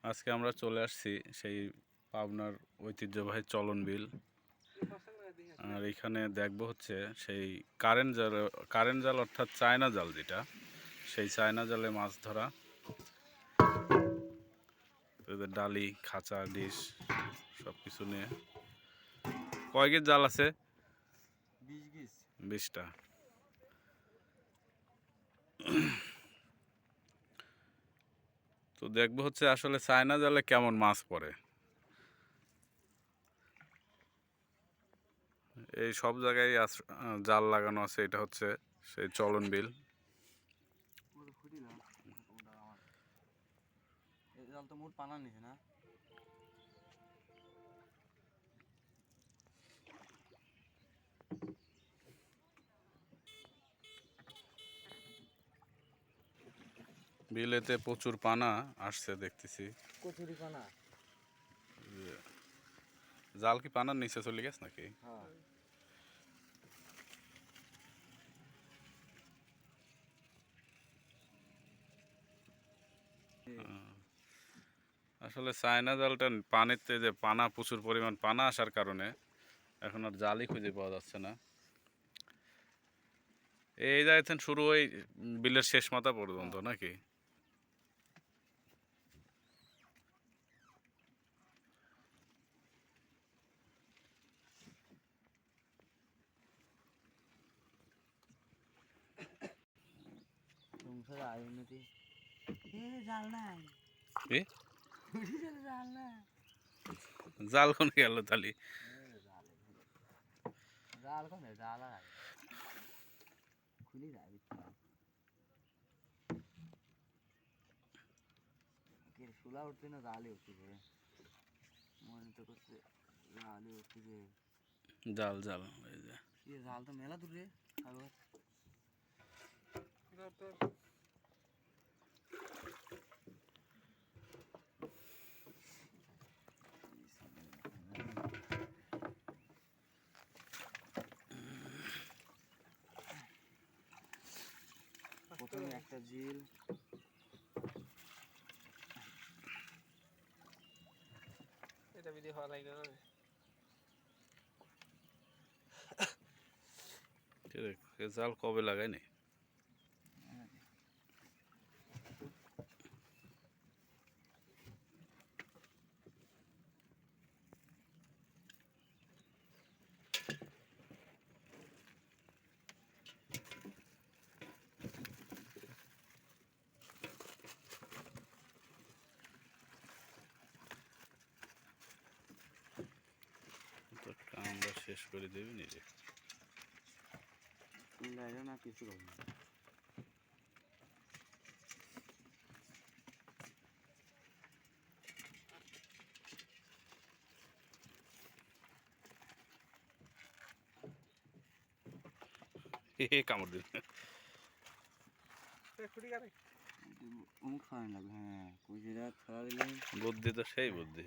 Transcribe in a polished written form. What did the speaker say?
আজকে আমরা চলে আসছি সেই পাবনার ঐতিহ্যবাহী চলন বিল। আর এখানে দেখবো হচ্ছে সেই কারেন্ট জাল অর্থাৎ চায়না জাল, যেটা সেই চায়না জালে মাছ ধরা। এদের ডালি, খাঁচা, ডিশ সব কিছু নিয়ে। কয় গেজ জাল আছে? 20টা। তো দেখবো হচ্ছে আসলে চায়না জালে কেমন মাছ পড়ে। এই সব জায়গায় জাল লাগানো আছে। এটা হচ্ছে সেই চলন বিল। বিলেতে প্রচুর পানা আসছে দেখতেছি। কচুরি পানা। জাল কি পানার নিচে চলে গেছে নাকি? আসলে চায়না জালটা পানিতে যে প্রচুর পরিমাণ পানা আসার কারণে এখন আর জালই খুঁজে পাওয়া যাচ্ছে না। এই যাইতেন শুরু ওই বিলের শেষ মাথা পর্যন্ত নাকি? জাল কোন গেল তালি? শুলা উঠছে না, জালে উঠছে। মনে তো করছে জালে উঠছে। জাল জাল এই যে জাল তো মেলা দূরে। প্রথমে একটা জিল, এটা ভিডিও হওয়া লাগে না। জাল কবে লাগায়নি? আমরা শেষ করে দেবি নিজে না কিছু হবে না। কামড় দিবি। হ্যাঁ, বুদ্ধি তো সেই বুদ্ধি।